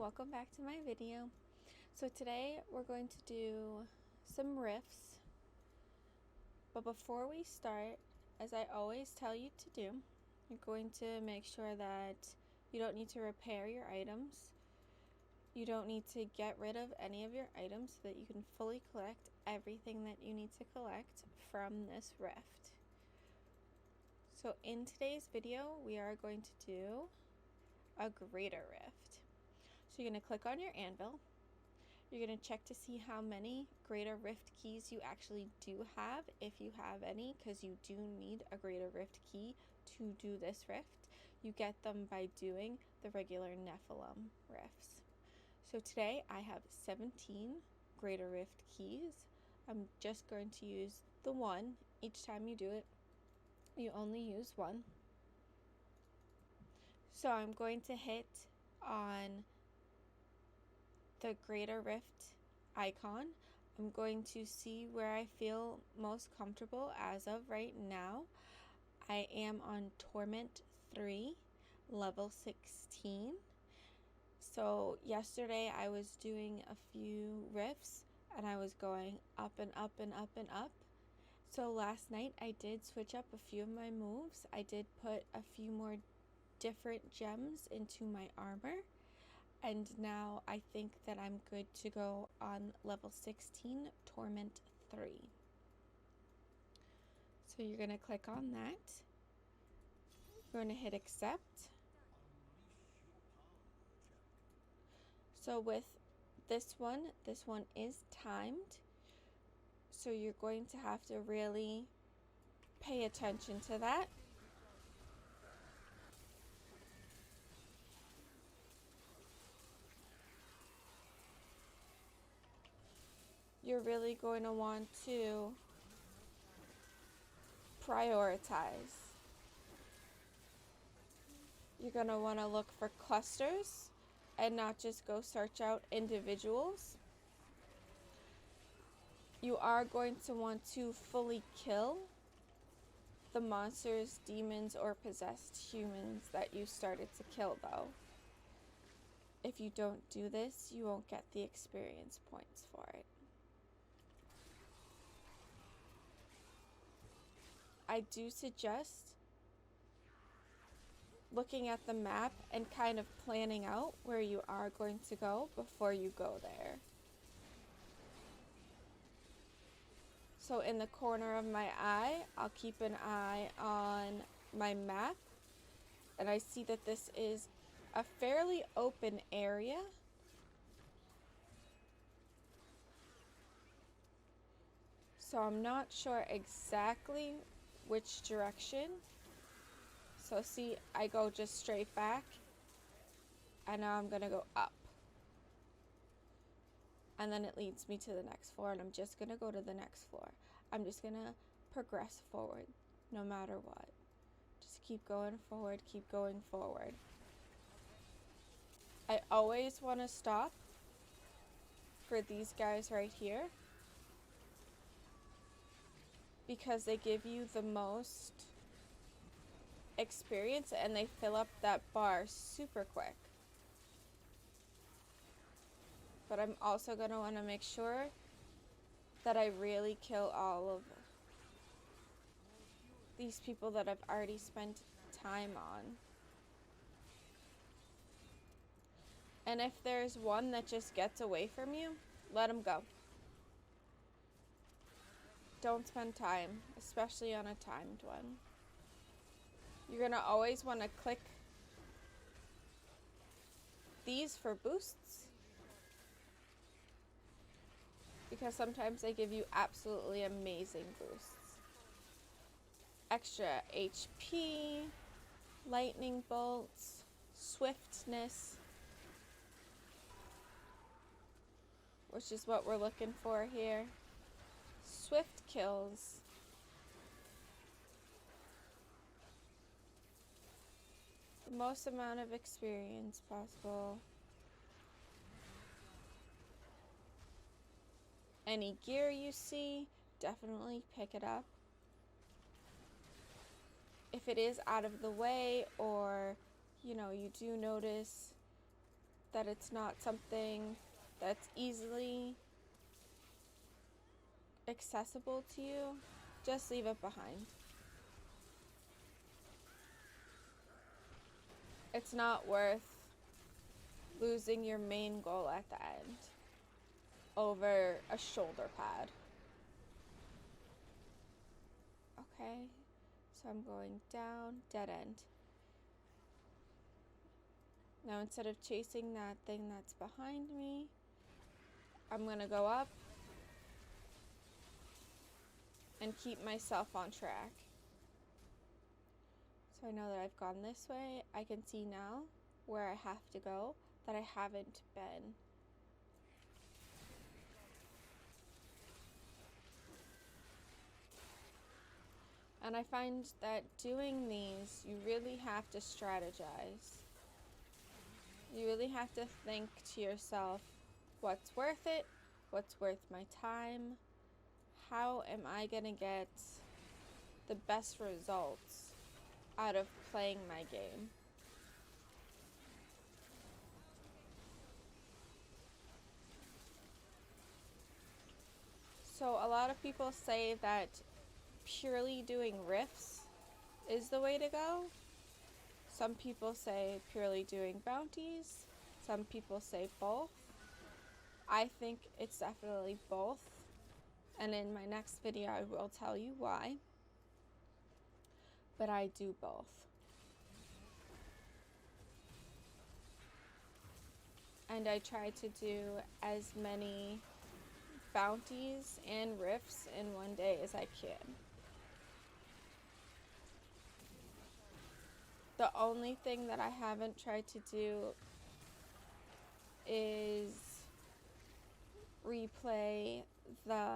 welcome back to my video. So today we're going to do some rifts, but before we start, as I always tell you to do, you're going to make sure that you don't need to repair your items. You don't need to get rid of any of your items so that you can fully collect everything that you need to collect from this rift. So in today's video, we are going to do a greater rift. So you're going to click on your anvil. You're going to check to see how many greater rift keys you actually do have, if you have any, because you do need a greater rift key to do this rift. You get them by doing the regular Nephilim rifts. So today I have 17 greater rift keys. I'm just going to use the one. Each time you do it, you only use one. So I'm going to hit on the greater rift icon. I'm going to see where I feel most comfortable as of right now. I am on Torment 3, level 16. So yesterday I was doing a few rifts and I was going up and up and up and up. So last night I did switch up a few of my moves. I did put a few more different gems into my armor. And now I think that I'm good to go on level 16, Torment 3. So you're going to click on that. You're going to hit accept. So with this one is timed. So you're going to have to really pay attention to that. You're really going to want to prioritize. You're going to want to look for clusters and not just go search out individuals. You are going to want to fully kill the monsters, demons, or possessed humans that you started to kill though. If you don't do this, you won't get the experience points for it. I do suggest looking at the map and kind of planning out where you are going to go before you go there. So in the corner of my eye, I'll keep an eye on my map, and I see that this is a fairly open area. So I'm not sure exactly which direction. So see, I go just straight back, and now I'm gonna go up. And then it leads me to the next floor, and I'm just gonna go to the next floor. I'm just gonna progress forward no matter what. Just keep going forward, keep going forward. I always want to stop for these guys right here because they give you the most experience and they fill up that bar super quick. But I'm also going to want to make sure that I really kill all of these people that I've already spent time on. And if there's one that just gets away from you, let him go. Don't spend time, especially on a timed one. You're going to always want to click these for boosts, because sometimes they give you absolutely amazing boosts. Extra HP, lightning bolts, swiftness, which is what we're looking for here. Swift kills. The most amount of experience possible. Any gear you see, definitely pick it up. If it is out of the way, or you do notice that it's not something that's easily accessible to you, just leave it behind. It's not worth losing your main goal at the end over a shoulder pad. Okay, so I'm going down, dead end. Now instead of chasing that thing that's behind me, I'm going to go up and keep myself on track. So I know that I've gone this way. I can see now where I have to go that I haven't been. And I find that doing these, you really have to strategize. You really have to think to yourself, what's worth it? What's worth my time? How am I gonna get the best results out of playing my game? So a lot of people say that purely doing rifts is the way to go. Some people say purely doing bounties. Some people say both. I think it's definitely both. And in my next video, I will tell you why. But I do both. And I try to do as many bounties and rifts in one day as I can. The only thing that I haven't tried to do is replay the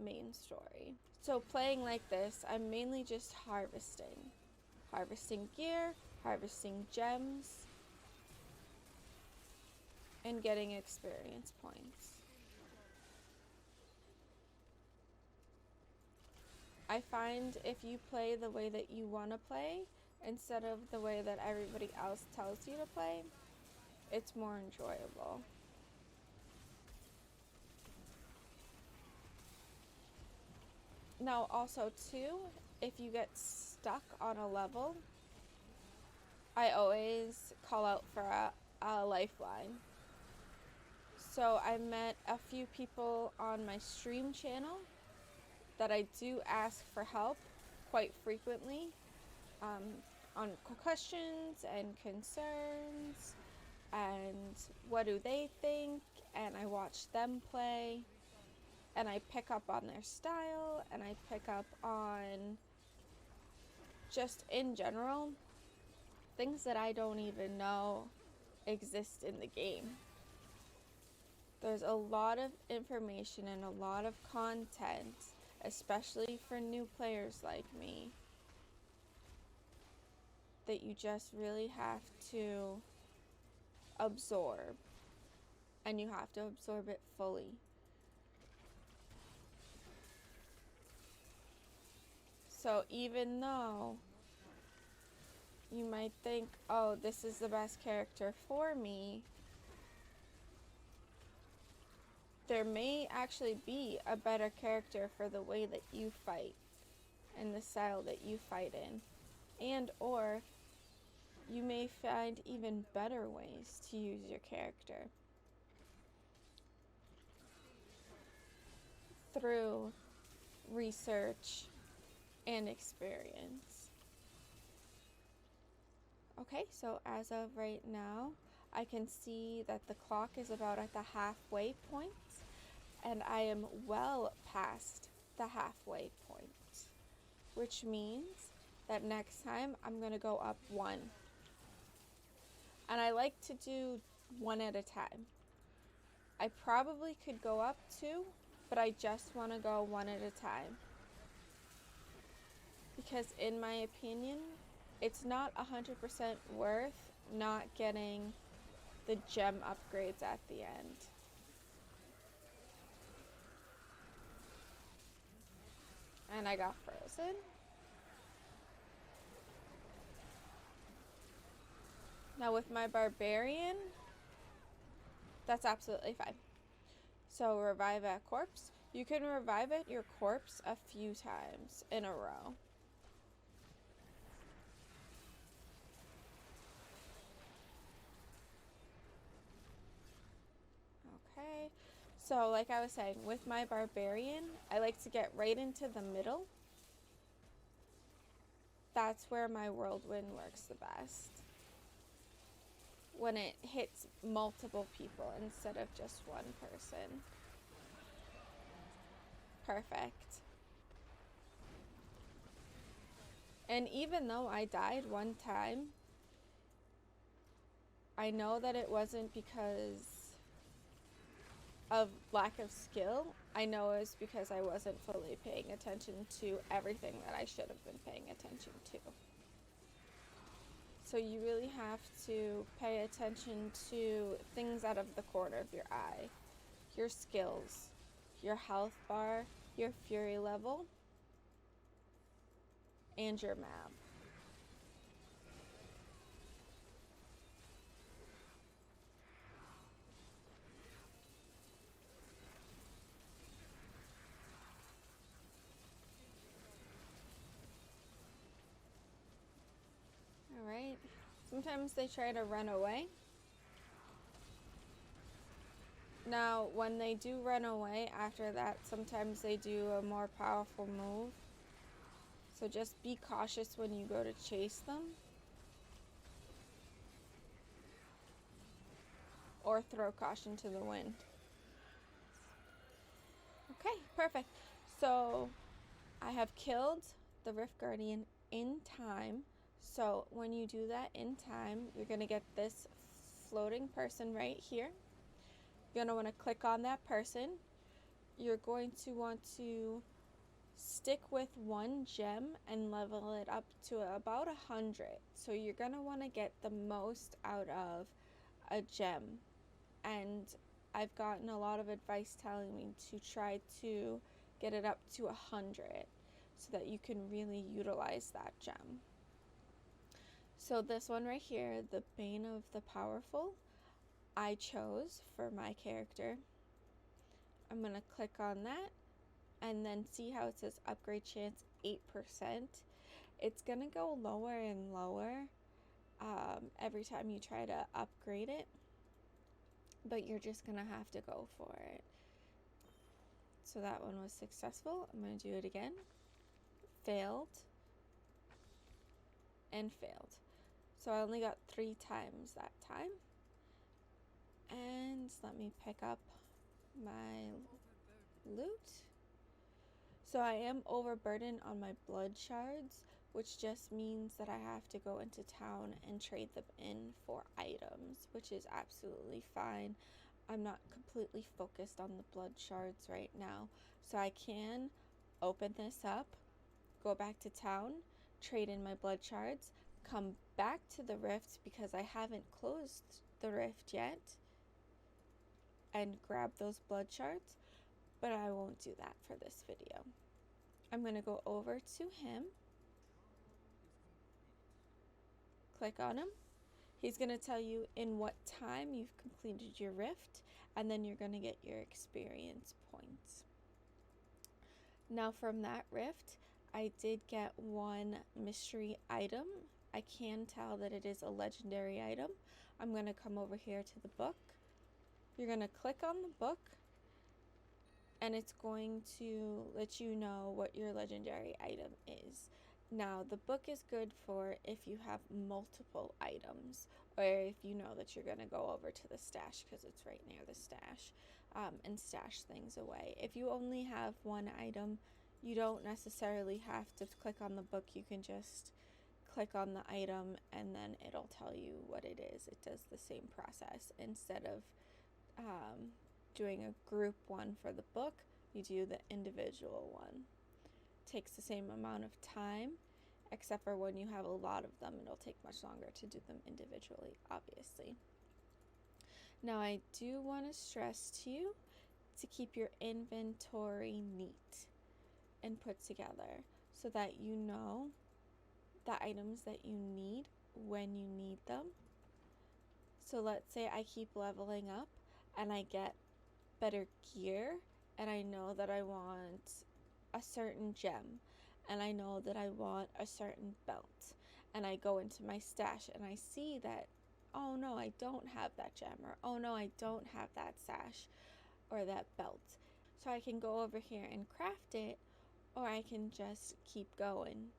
main story. So playing like this, I'm mainly just harvesting gear, harvesting gems, and getting experience points. I find if you play the way that you want to play instead of the way that everybody else tells you to play, it's more enjoyable. Now also too, if you get stuck on a level, I always call out for a lifeline. So I met a few people on my stream channel that I do ask for help quite frequently on questions and concerns and what do they think, and I watch them play and I pick up on their style and I pick up on just in general things that I don't even know exist in the game. There's a lot of information and a lot of content, especially for new players like me, that you just really have to absorb, and you have to absorb it fully. So even though you might think, oh, this is the best character for me, there may actually be a better character for the way that you fight and the style that you fight in. And or you may find even better ways to use your character through research and experience. Okay, so as of right now, I can see that the clock is about at the halfway point, and I am well past the halfway point, which means that next time I'm going to go up one. And I like to do one at a time. I probably could go up two, but I just want to go one at a time. Because in my opinion, it's not 100% worth not getting the gem upgrades at the end. And I got frozen. Now with my barbarian, That's absolutely fine. So revive a corpse. You can revive your corpse a few times in a row. Okay. So like I was saying, with my barbarian, I like to get right into the middle. That's where my whirlwind works the best. When it hits multiple people instead of just one person. Perfect. And even though I died one time, I know that it wasn't because of lack of skill. I know it was because I wasn't fully paying attention to everything that I should have been paying attention to. So you really have to pay attention to things out of the corner of your eye. Your skills, your health bar, your fury level, and your map. Alright. Sometimes they try to run away. Now, when they do run away, after that, sometimes they do a more powerful move. So just be cautious when you go to chase them. Or throw caution to the wind. Okay, perfect. So, I have killed the Rift Guardian in time. So, when you do that in time, you're going to get this floating person right here. You're going to want to click on that person. You're going to want to stick with one gem and level it up to about 100. So you're going to want to get the most out of a gem. And I've gotten a lot of advice telling me to try to get it up to 100 so that you can really utilize that gem. So this one right here, the Bane of the Powerful, I chose for my character. I'm going to click on that and then see how it says upgrade chance 8%. It's going to go lower and lower every time you try to upgrade it, but you're just going to have to go for it. So that one was successful. I'm going to do it again. Failed and failed. So I only got 3 times that time. And let me pick up my loot. So I am overburdened on my blood shards, which just means that I have to go into town and trade them in for items, which is absolutely fine. I'm not completely focused on the blood shards right now. So I can open this up, go back to town, trade in my blood shards, come back to the rift because I haven't closed the rift yet, and grab those blood shards, but I won't do that for this video. I'm going to go over to him, click on him. He's going to tell you in what time you've completed your rift, and then you're going to get your experience points. Now from that rift, I did get one mystery item. I can tell that it is a legendary item. I'm going to come over here to the book. You're going to click on the book, and it's going to let you know what your legendary item is. Now, the book is good for if you have multiple items, or if you know that you're going to go over to the stash because it's right near the stash, and stash things away. If you only have one item, you don't necessarily have to click on the book. You can just click on the item and then it'll tell you what it is. It does the same process. Instead of doing a group one for the book, you do the individual one. It takes the same amount of time, except for when you have a lot of them, it'll take much longer to do them individually, obviously. Now, I do want to stress to you to keep your inventory neat and put together so that you know the items that you need when you need them. So let's say I keep leveling up and I get better gear, and I know that I want a certain gem, and I know that I want a certain belt, and I go into my stash and I see that, oh no, I don't have that gem, or oh no, I don't have that sash or that belt. So I can go over here and craft it, or I can just keep going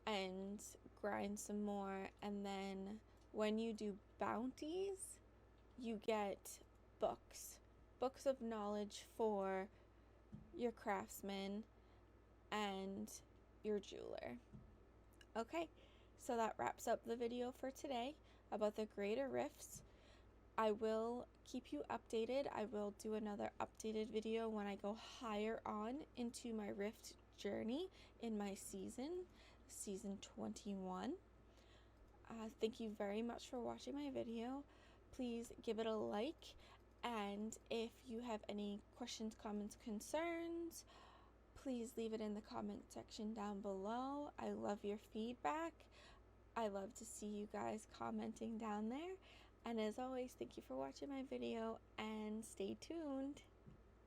and grind some more. And then when you do bounties, you get books of knowledge for your craftsman and your jeweler. Okay, so that wraps up the video for today about the greater rifts. I will keep you updated. I will do another updated video when I go higher on into my rift journey in my season 21. Thank you very much for watching my video. Please give it a like, and if you have any questions, comments, concerns, please leave it in the comment section down below. I love your feedback. I love to see you guys commenting down there. And as always, thank you for watching my video, and stay tuned.